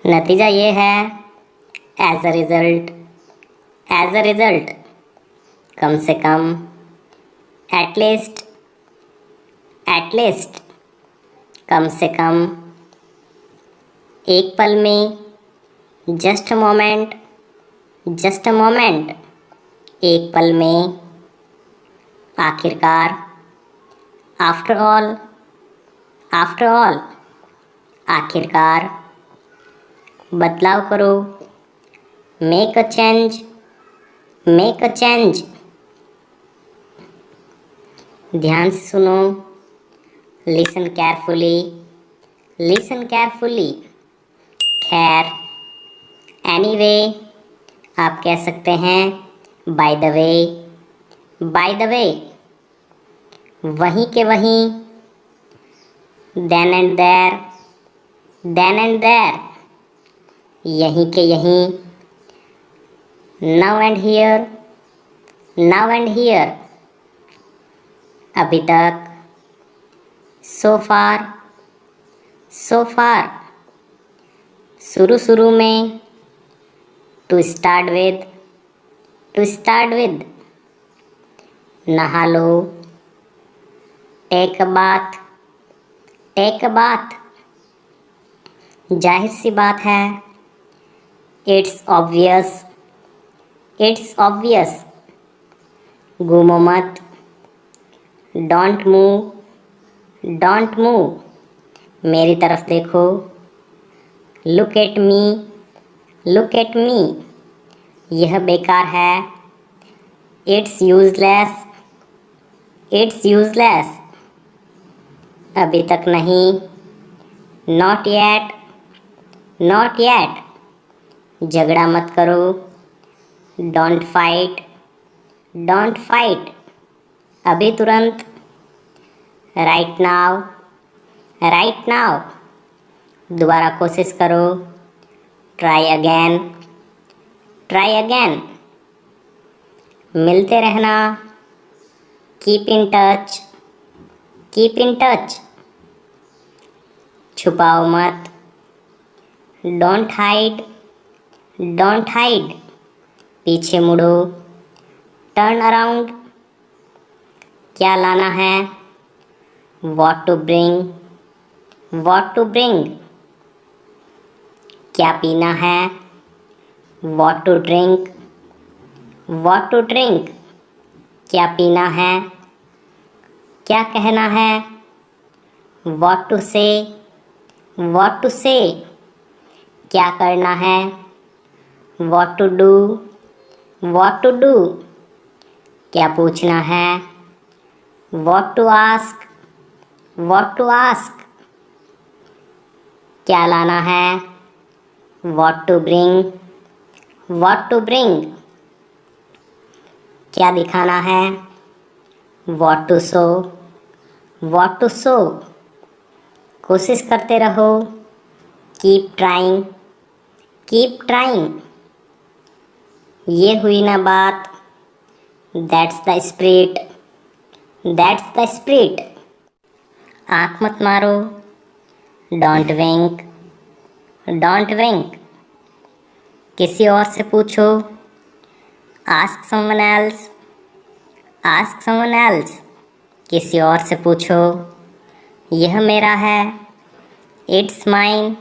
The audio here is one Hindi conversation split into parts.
नतीजा ये है एज अ रिजल्ट, कम से कम, एट लीस्ट, कम से कम, एक पल में, जस्ट अ मोमेंट, एक पल में, आखिरकार, आफ्टर ऑल, आखिरकार, बदलाव करो, मेक अ चेंज, ध्यान से सुनो, लिसन केयरफुली, खैर, एनीवे, आप कह सकते हैं बाय द वे, वहीं के वहीं, देन एंड देयर, यहीं के यहीं, नाउ एंड हियर, अभी तक, सो फार, शुरू में, टू स्टार्ट विद, नहा लो, टेक अ बाथ, जाहिर सी बात है, इट्स ऑब्वियस, घूमो मत, डोंट मूव, मेरी तरफ देखो, लुक एट मी, यह बेकार है, इट्स यूजलेस, अभी तक नहीं, नॉट येट, झगड़ा मत करो, डोंट फाइट, अभी तुरंत, राइट नाउ, दोबारा कोशिश करो, ट्राई अगेन, मिलते रहना, कीप इन टच, छुपाओ मत, डोंट हाइड, पीछे मुड़ो, टर्न अराउंड, क्या लाना है, व्हाट टू ब्रिंग, क्या पीना है, व्हाट टू ड्रिंक, क्या पीना है, क्या कहना है, व्हाट टू से, क्या करना है, व्हाट टू डू, क्या पूछना है, व्हाट टू आस्क, क्या लाना है, व्हाट टू ब्रिंग, क्या दिखाना है, व्हाट टू शो, कोशिश करते रहो, कीप ट्राइंग, ये हुई ना बात, दैट्स द स्पिरिट, आँख मत मारो, डोंट विंक, किसी और से पूछो, आस्क समवन एल्स, किसी और से पूछो, यह मेरा है, इट्स माइन,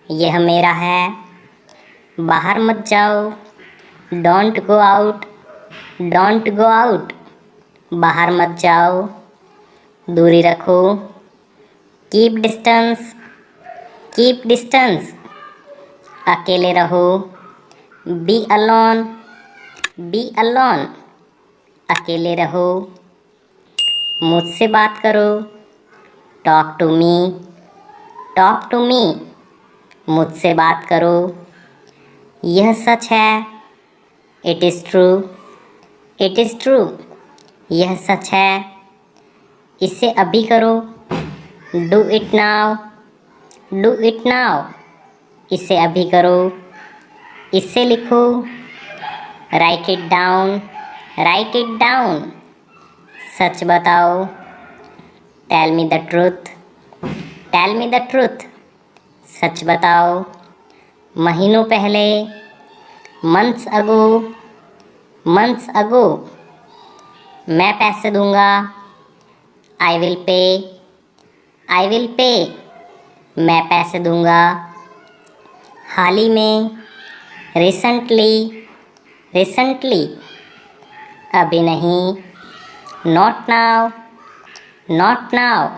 यह मेरा है, बाहर मत जाओ, डोंट गो आउट, बाहर मत जाओ, दूरी रखो, कीप डिस्टेंस, अकेले रहो, बी अलोन, अकेले रहो, मुझसे बात करो, टॉक टू मी, मुझसे बात करो, यह सच है, इट इज़ ट्रू, यह सच है, इसे अभी करो, डू इट नाउ, इसे अभी करो, इसे लिखो, राइट इट डाउन, सच बताओ, टेल मी द ट्रूथ, सच बताओ, महीनों पहले, मंथ्स अगो, मंथ्स अगो। मैं पैसे दूंगा, I will pay, I will pay. मैं पैसे दूंगा। हाल ही में, रिसेंटली, रिसेंटली। अभी नहीं, नॉट नाउ, नॉट नाउ।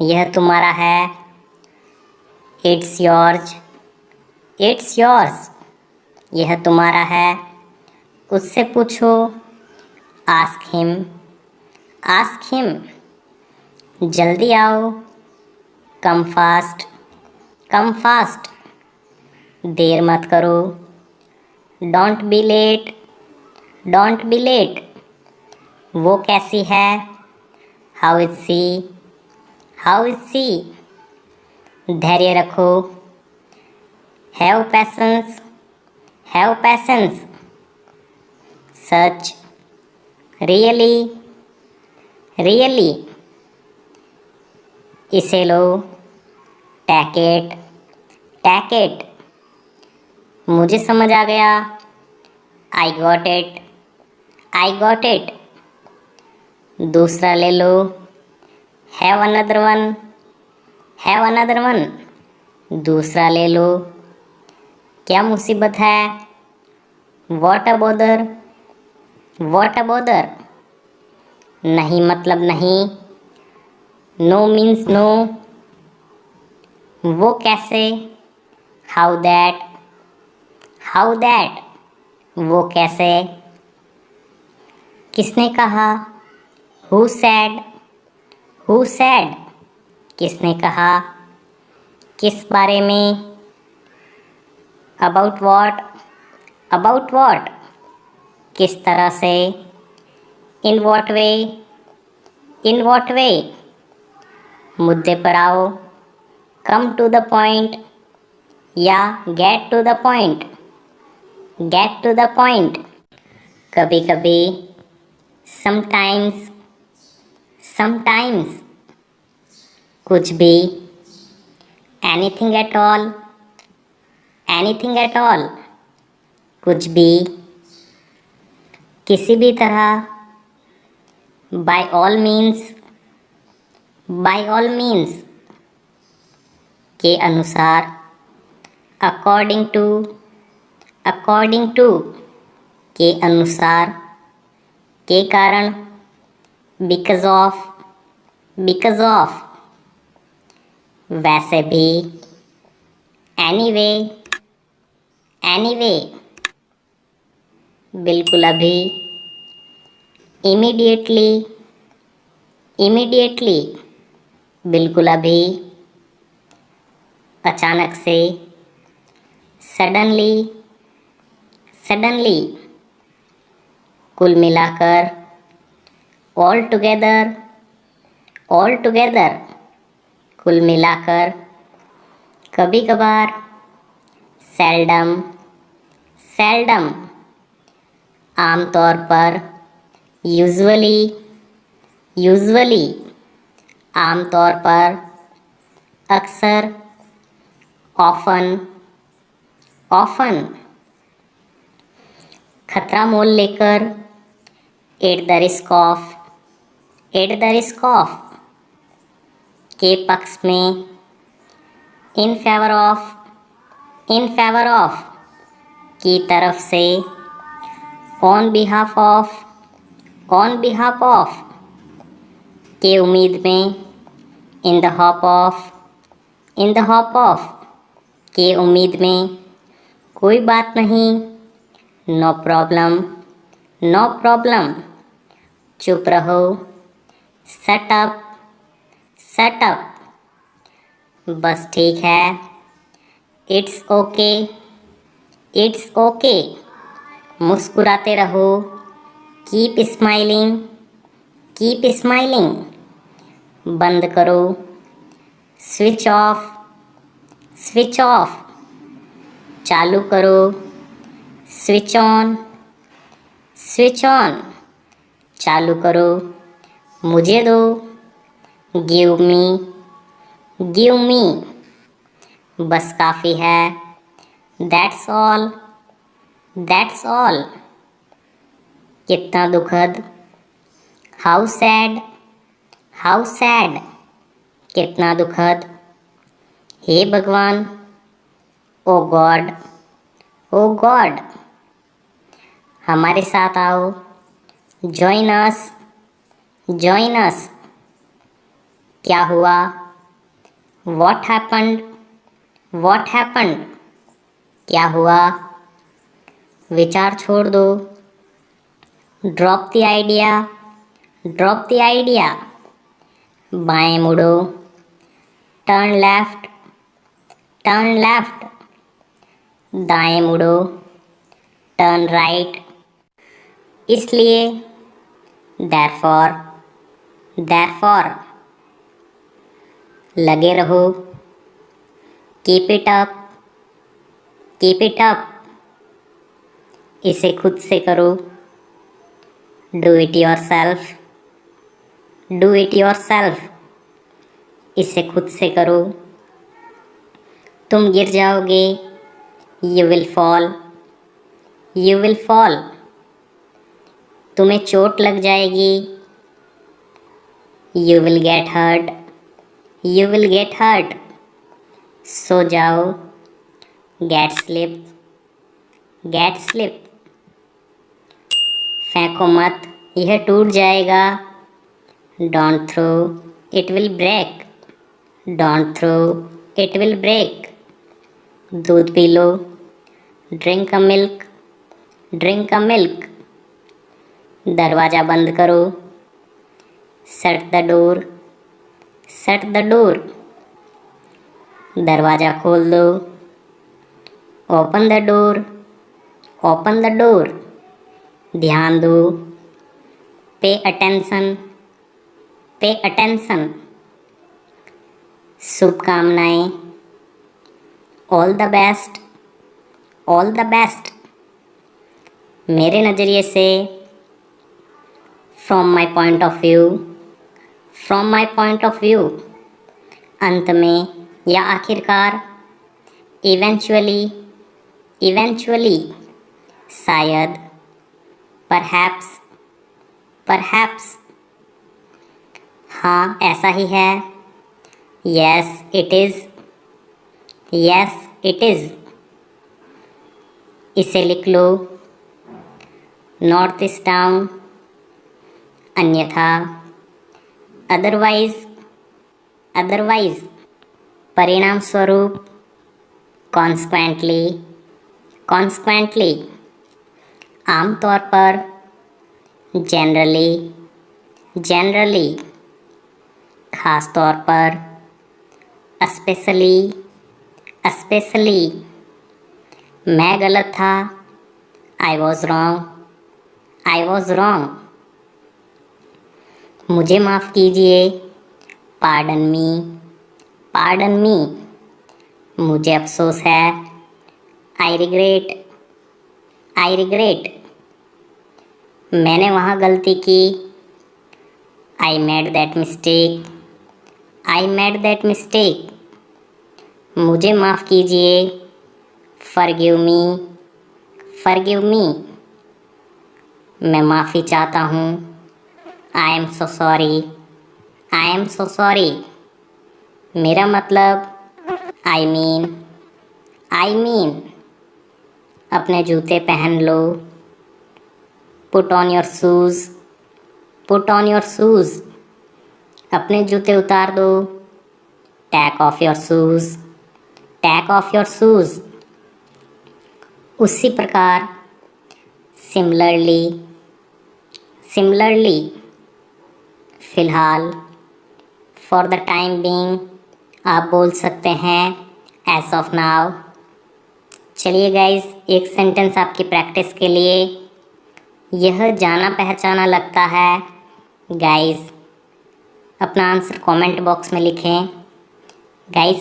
यह तुम्हारा है, इट्स योर्स, इट्स योर्स। यह तुम्हारा है, उससे पूछो, आस्क हिम, आस्क हिम। जल्दी आओ, कम फास्ट, कम फास्ट। देर मत करो, don't be late, don't be late. वो कैसी है, how is she, how is she. धैर्य रखो, हैव पैसेंस, हैव पैसेंस। सच, रियली, रियली। इसे लो, टेक इट, टेक इट। मुझे समझ आ गया, I got it, I got it. दूसरा ले लो, have another one, have another one. दूसरा ले लो, क्या मुसीबत है, what a bother, what a bother. नहीं मतलब नहीं, नो मीन्स नो। वो कैसे, हाउ दैट, हाउ दैट। वो कैसे। किसने कहा, हु सैड, हु सैड। किसने कहा, किस बारे में, अबाउट वॉट, अबाउट वॉट। किस तरह से, in what way, in what वे। मुद्दे पर आओ, कम टू द पॉइंट, या get to the point, get to the point. कभी कभी, समटाइम्स, समटाइम्स। कुछ भी, anything at all, anything at all. कुछ भी, किसी भी तरह, by all means, by all means. के अनुसार, अकॉर्डिंग टू, अकॉर्डिंग टू। के अनुसार, के कारण, बिकॉज ऑफ, बिकॉज ऑफ। वैसे भी, एनीवे, एनीवे। बिल्कुल अभी, इमीडिएटली, इमीडिएटली। बिल्कुल अभी, अचानक से, सडनली, सडनली। कुल मिलाकर, ऑल टुगेदर, ऑल टुगेदर। कुल मिलाकर, कभी कभार, सेल्डम, सेल्डम। आमतौर पर, यूजुअली, यूजुअली। आमतौर पर, अक्सर, ऑफन, ऑफन। खतरा मोल लेकर, at the risk of, at the risk of. के पक्ष में, in favour of, in favour of. की तरफ से, on behalf of, on behalf of. के उम्मीद में, in the hope of, in the hope of. के उम्मीद में, कोई बात नहीं, नो प्रॉब्लम, नो प्रॉब्लम। चुप रहो, शट अप, शट अप। बस ठीक है, इट्स ओके, इट्स ओके। मुस्कुराते रहो, कीप स्माइलिंग, कीप स्माइलिंग। बंद करो, स्विच ऑफ, स्विच ऑफ। चालू करो, स्विच ऑन, स्विच ऑन। चालू करो, मुझे दो, गिव मी, गिव मी। बस काफ़ी है। That's all, that's all. कितना दुखद। How sad, how sad. कितना दुखद। हे भगवान, ओ गॉड, ओ गॉड। हमारे साथ आओ, जॉइन अस, जॉइन अस। क्या हुआ? What happened, what happened. क्या हुआ? विचार छोड़ दो। Drop the idea, drop the idea. बाएं मुड़ो, टर्न लेफ्ट, टर्न लेफ्ट। दाएं मुड़ो, टर्न राइट। इसलिए, देयरफॉर, देयरफॉर। लगे रहो, keep it up, keep it up. इसे खुद से करो, do it yourself, do it yourself. इसे खुद से करो। तुम गिर जाओगे, you will fall, you will fall. तुम्हें चोट लग जाएगी, you will get hurt, you will get hurt. सो जाओ, गेट स्लिप, गेट स्लिप। फेंको मत, यह टूट जाएगा। Don't throw, it will break, don't throw, it will break. दूध पी लो, drink a milk, drink a milk. दरवाज़ा बंद करो, shut the door, shut the door. दरवाज़ा खोल दो, open the door, open the door. ध्यान दो, पे अटेंशन, पे अटेंशन। शुभकामनाएं, all the best, all the best. मेरे नज़रिए से, from my point of view, from my point of view. अंत में या आखिरकार, इवेंचुअली, इवेंचुअली। शायद, परहैप्स, परहैप्स। हाँ, ऐसा ही है। Yes it is, yes it is. इसे लिख लो, नोट दिस डाउन। अन्यथा, अदरवाइज, अदरवाइज। परिणाम स्वरूप, कॉन्स्क्वेंटली, कॉन्स्क्वेंटली। आमतौर पर, जनरली, जनरली। खास तौर पर, स्पेशली, स्पेशली। मैं गलत था, I was wrong, I was wrong. मुझे माफ़ कीजिए, पार्डन मी, पार्डन मी। मुझे अफसोस है, आई रिग्रेट, आई रिग्रेट। मैंने वहाँ गलती की, I made that mistake, I made that mistake. मुझे माफ़ कीजिए, फॉरगिव मी, फॉरगिव मी। मैं माफ़ी चाहता हूँ, I am so sorry, I am so sorry. मेरा मतलब, आई मीन, आई मीन। अपने जूते पहन लो, put on your shoes, put on your shoes. अपने जूते उतार दो, take off your shoes, take off your shoes. उसी प्रकार, सिमिलरली, सिमिलरली। फ़िलहाल, फॉर द टाइम बीइंग, आप बोल सकते हैं एज ऑफ नाउ। चलिए गाइस, एक सेंटेंस आपकी प्रैक्टिस के लिए। यह जाना पहचाना लगता है। गाइस, अपना आंसर कमेंट बॉक्स में लिखें। गाइस,